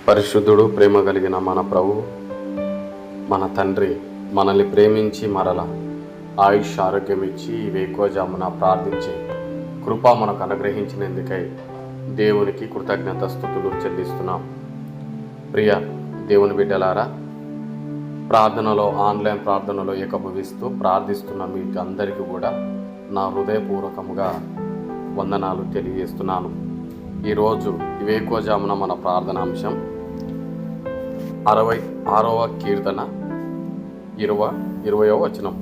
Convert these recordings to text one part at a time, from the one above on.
పరిశుద్ధుడు, ప్రేమ కలిగిన మన ప్రభు, మన తండ్రి మనల్ని ప్రేమించి మరల ఆయుష్ ఆరోగ్యం ఇచ్చి ఈ వేకువజామున ప్రార్థించి కృప మనకు అనుగ్రహించినందుకై దేవునికి కృతజ్ఞత స్తుతులు చెల్లిస్తున్నాం. ప్రియ దేవుని బిడ్డలారా, ప్రార్థనలో ఆన్లైన్ ప్రార్థనలో ఏకభవిస్తూ ప్రార్థిస్తున్న మీకు అందరికీ కూడా నా హృదయపూర్వకముగా వందనాలు తెలియజేస్తున్నాను. ఈరోజు ఈ వేకువజామున మన ప్రార్థనాంశం 66వ కీర్తన 20వ వచనం.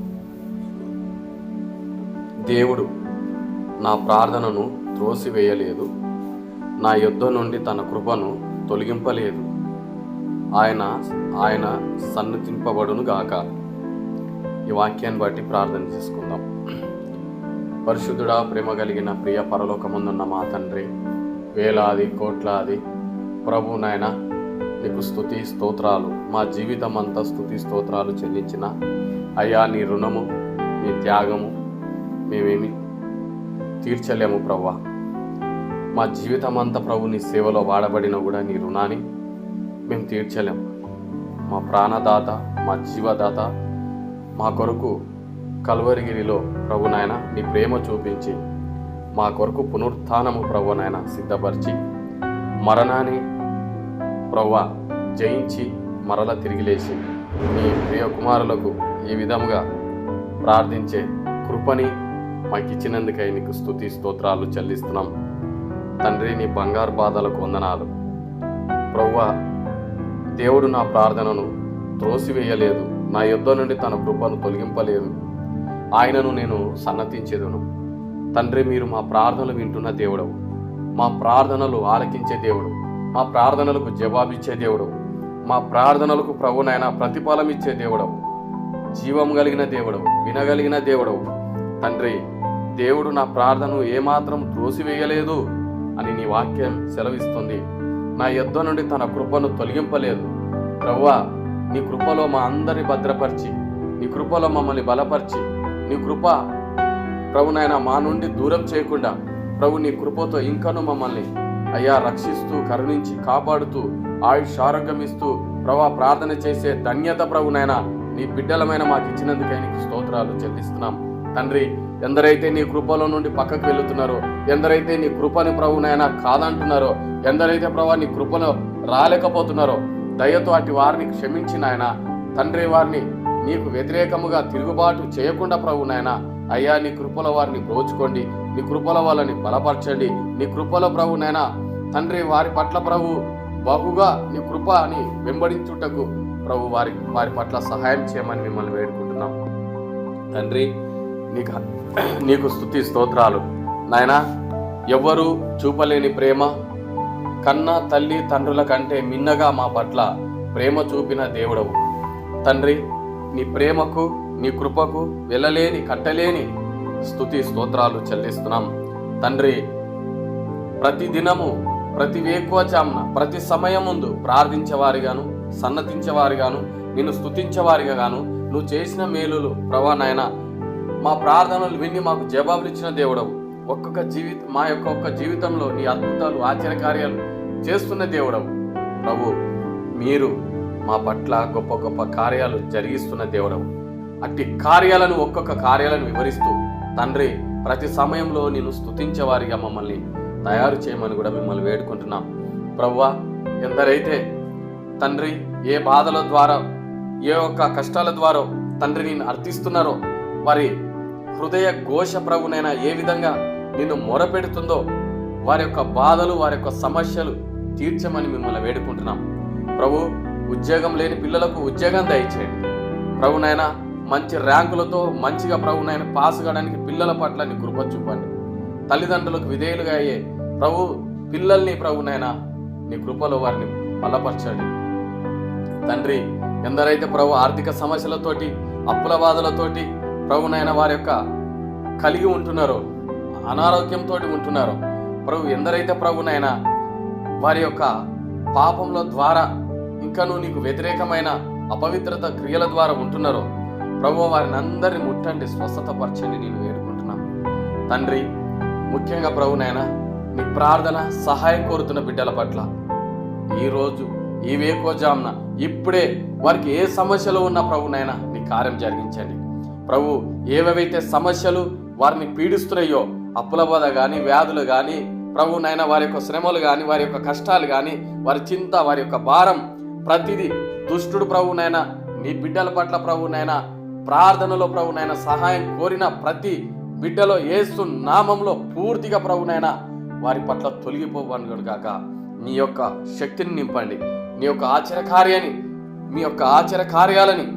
దేవుడు నా ప్రార్థనను త్రోసివేయలేదు, నా యుద్ధ నుండి తన కృపను తొలగింపలేదు. ఆయన సన్నతింపబడును గాక. ఈ వాక్యాన్ని బట్టి ప్రార్థన చేసుకుందాం. పరిశుద్ధుడా, ప్రేమ కలిగిన ప్రియ పరలోకముందున్న మా తండ్రి, వేలాది కోట్లాది ప్రభు నాయన, నీకు స్తుతి స్తోత్రాలు. మా జీవితం అంతా స్తుతి స్తోత్రాలు చెల్లించిన అయ్యా, నీ రుణము, నీ త్యాగము మేమేమి తీర్చలేము ప్రభువా. మా జీవితం అంతా ప్రభు నీ సేవలో వాడబడినా కూడా నీ రుణాన్ని మేము తీర్చలేము. మా ప్రాణదాత, మా జీవదాత, మా కొరకు కల్వరిగిరిలో ప్రభు నాయన నీ ప్రేమ చూపించి మా కొరకు పునరుత్థానము ప్రభు నాయన సిద్ధపరిచి మరణాన్ని ప్రభువా జయించి మరల తిరిగి లేచి నీ ప్రియ కుమారులకు ఈ విధముగా ప్రార్థించే కృపని మాకు ఇచ్చినందుకై నీకు స్తుతి స్తోత్రాలు చెల్లిస్తున్నాం తండ్రి. నీ బంగారు పాదాలకు వందనాలు ప్రభువా. దేవుడు నా ప్రార్థనను త్రోసివేయలేదు, నా యుద్ధ నుండి తన కృపను తొలగింపలేదు. ఆయనను నేను సన్నతించేదును. తండ్రి, మీరు మా ప్రార్థనలు వింటున్న దేవుడవు, మా ప్రార్థనలు ఆలకించే దేవుడు, మా ప్రార్థనలకు జవాబిచ్చే దేవుడు, మా ప్రార్థనలకు ప్రభునైనా ప్రతిఫలం ఇచ్చే దేవుడవు, జీవం కలిగిన దేవుడవు, వినగలిగిన దేవుడవు. తండ్రి, దేవుడు నా ప్రార్థనను ఏమాత్రం త్రోసివేయలేదు అని నీ వాక్యం సెలవిస్తుంది. నా యుద్ధ నుండి తన కృపను తొలగింపలేదు. ప్రభువా, నీ కృపలో మా అందరిని భద్రపరిచి, నీ కృపలో మమ్మల్ని బలపరిచి, నీ కృప ప్రభునైనా మా నుండి దూరం చేయకుండా ప్రభు నీ కృపతో ఇంకను మమ్మల్ని అయ్యా రక్షిస్తూ, కరుణించి, కాపాడుతూ, ఆయుష్ ఆరోగ్యం ఇస్తూ ప్రభా ప్రార్థన చేసే ధన్యత ప్రభునైనా నీ బిడ్డలమైన మాకు ఇచ్చినందుకై నీకు స్తోత్రాలు చెల్లిస్తున్నాం తండ్రి. ఎందరైతే నీ కృపలో నుండి పక్కకు వెళుతున్నారో, ఎందరైతే నీ కృపని ప్రభునైనా కాదంటున్నారో, ఎందరైతే ప్రభా నీ కృపలో రాలేకపోతున్నారో, దయతో అటు వారిని క్షమించిన ఆయన తండ్రి, వారిని నీకు వ్యతిరేకముగా తిరుగుబాటు చేయకుండా ప్రభునైనా అయ్యా నీ కృపలో వారిని బ్రోచుకోండి, నీ కృపలో వాళ్ళని బలపరచండి. నీ కృపలో ప్రభునైనా తండ్రి వారి పట్ల ప్రభు బహుగా నీ కృప అని వెంబడించుటకు ప్రభు వారి పట్ల సహాయం చేయమని మిమ్మల్ని వేడుకుంటున్నాం తండ్రి. నీకు స్తుతి స్తోత్రాలు నాయనా. ఎవ్వరూ చూపలేని ప్రేమ, కన్న తల్లి తండ్రుల కంటే మిన్నగా మా పట్ల ప్రేమ చూపిన దేవుడవు తండ్రి. నీ ప్రేమకు, నీ కృపకు వెళ్ళలేని కట్టలేని స్తుతి స్తోత్రాలు చెల్లిస్తున్నాం తండ్రి. ప్రతి దినము, ప్రతి వేకువజామున, ప్రతి సమయం ముందు ప్రార్థించేవారిగాను, సన్నతించేవారిగాను, నిన్ను స్తుతించేవారిగాను నువ్వు చేసిన మేలులు ప్రభా నాయన మా ప్రార్థనలు విని మాకు జవాబులు ఇచ్చిన దేవుడవు. మా ఒక్క జీవితంలో నీ అద్భుతాలు, ఆశ్చర్యకార్యాలు చేస్తున్న దేవుడవు ప్రభు. మీరు మా పట్ల గొప్ప గొప్ప కార్యాలు జరిగిస్తున్న దేవుడవు. అట్టి కార్యాలను, ఒక్కొక్క కార్యాలను వివరిస్తూ తండ్రి ప్రతి సమయంలో నేను స్తుతించేవారిగా మమ్మల్ని తయారు చేయమని కూడా మిమ్మల్ని వేడుకుంటున్నాం ప్రభువా. ఎందరైతే తండ్రి ఏ బాధల ద్వారా, ఏ ఒక్క కష్టాల ద్వారా తండ్రి నిన్ను అర్థిస్తున్నారో, వారి హృదయ ఘోష ప్రభునైనా ఏ విధంగా నిన్ను మొరపెడుతుందో, వారి యొక్క బాధలు, వారి యొక్క సమస్యలు తీర్చమని మిమ్మల్ని వేడుకుంటున్నాం ప్రభు. ఉద్యోగం లేని పిల్లలకు ఉద్యోగం దయచేయండి ప్రభునైనా. మంచి ర్యాంకులతో మంచిగా ప్రభునైనా పాస్ కావడానికి పిల్లల పట్ల నీ కృప చూపండి. తల్లిదండ్రులకు విధేయులుగా అయ్యే ప్రభు పిల్లల్ని ప్రభునైనా నీ కృపలో వారిని బలపరచండి తండ్రి. ఎందరైతే ప్రభు ఆర్థిక సమస్యలతోటి, అప్పుల బాధలతోటి ప్రభునైనా వారి యొక్క కలిగి ఉంటున్నారో, అనారోగ్యంతో ఉంటున్నారో ప్రభు, ఎందరైతే ప్రభునైనా వారి యొక్క పాపముల ద్వారా ఇంకనూ నీకు వ్యతిరేకమైన అపవిత్రత క్రియల ద్వారా ఉంటున్నారో ప్రభు, వారిని అందరిని ముట్టండి, స్వస్థత పరచండి నేను వేడుకుంటున్నాం తండ్రి. ముఖ్యంగా ప్రభునైనా నీ ప్రార్థన సహాయం కోరుతున్న బిడ్డల పట్ల ఈరోజు ఈ వేకోజామున ఇప్పుడే వారికి ఏ సమస్యలు ఉన్నా ప్రభునైనా నీ కార్యం జరిగించండి ప్రభు. ఏవేవైతే సమస్యలు వారిని పీడిస్తున్నాయో, అప్పుల బాధ కానీ, వ్యాధులు కానీ ప్రభునైనా, వారి యొక్క శ్రమలు కానీ, వారి యొక్క కష్టాలు కానీ, వారి చింత, వారి యొక్క భారం, ప్రతిదీ దుష్టుడు ప్రభునైనా నీ బిడ్డల పట్ల ప్రభునైనా ప్రార్థనలో ప్రభునైనా సహాయం కోరిన ప్రతి బిడ్డలో యేసు నామంలో పూర్తిగా ప్రభునైనా వారి పట్ల తొలగిపోవను గాక. నీ యొక్క శక్తిని నింపండి. నీ యొక్క ఆశ్చర్యకార్యాన్ని, మీ యొక్క ఆశ్చర్యకార్యాలని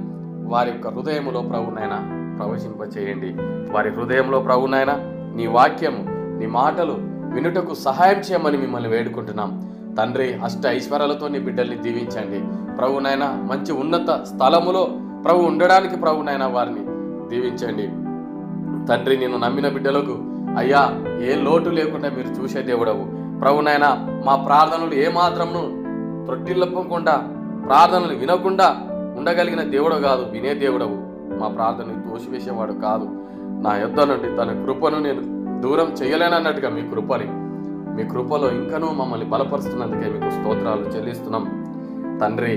వారి యొక్క హృదయంలో ప్రభునైనా ప్రవేశింపచేయండి. వారి హృదయంలో ప్రభునైనా నీ వాక్యము, నీ మాటలు వినుటకు సహాయం చేయమని మిమ్మల్ని వేడుకుంటున్నాం తండ్రి. అష్ట ఐశ్వర్యాలతో నీ బిడ్డల్ని దీవించండి ప్రభునైనా. మంచి ఉన్నత స్థలములో ప్రభు ఉండడానికి ప్రభునైనా వారిని దీవించండి తండ్రి. నేను నమ్మిన బిడ్డలకు అయ్యా ఏ లోటు లేకుండా మీరు చూసే దేవుడవు ప్రభునైనా. మా ప్రార్థనలు ఏమాత్రము త్రొట్టిల్లకుండా, ప్రార్థనలు వినకుండా ఉండగలిగిన దేవుడు కాదు, వినే దేవుడవు. మా ప్రార్థనలు తోసివేసేవాడు కాదు. నా యొద్ద నుండి తన కృపను నేను దూరం చేయలేనన్నట్టుగా మీ కృపలో ఇంకనూ మమ్మల్ని బలపరుస్తున్నందుకే మీకు స్తోత్రాలు చెల్లిస్తున్నాం తండ్రి.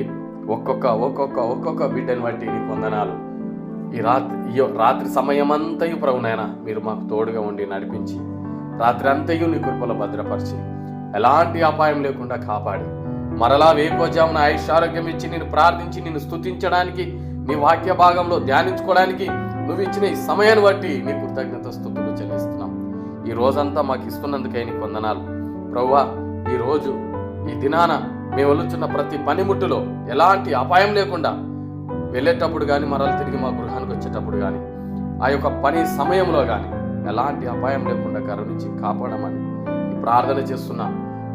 ఒక్కొక్క బిడ్డని బట్టి నీకు వందనాలు. ఈ రాత్రి సమయమంతయు ప్రభునైనా మీరు మాకు తోడుగా ఉండి నడిపించి, రాత్రి అంతయు నీ కృపలో భద్రపరిచి, ఎలాంటి అపాయం లేకుండా కాపాడి, మరలా వేకోజామున ఆయుష్ఆరోగ్యం ఇచ్చి నేను ప్రార్థించి నిన్ను స్తుతించడానికి, నీ వాక్య భాగంలో ధ్యానించుకోవడానికి నువ్వు ఇచ్చిన ఈ సమయాన్ని బట్టి నీ కృతజ్ఞత స్తుతులు చెల్లిస్తున్నాం. ఈ రోజంతా మాకు ఇస్తున్నందుకే నీకు వందనాలు ప్రభువా. ఈ రోజు ఈ దినాన మేము వెళ్తున్న ప్రతి పనిముట్టులో ఎలాంటి అపాయం లేకుండా వెళ్ళేటప్పుడు కానీ, మరలా తిరిగి మా గృహానికి వచ్చేటప్పుడు కానీ, ఆ యొక్క పని సమయంలో కానీ ఎలాంటి అపాయం లేకుండా కరుణించి కాపాడమని ఈ ప్రార్థన చేస్తున్నా.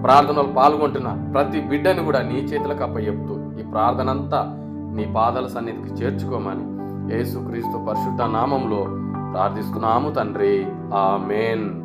ప్రార్థనలు పాల్గొంటున్న ప్రతి బిడ్డని కూడా నీ చేతులకు అప్పచెప్తూ ఈ ప్రార్థన అంతా నీ పాదాల సన్నిధికి చేర్చుకోమని యేసుక్రీస్తు పరిశుద్ధ నామంలో ప్రార్థిస్తున్నాము తండ్రి. ఆమేన్.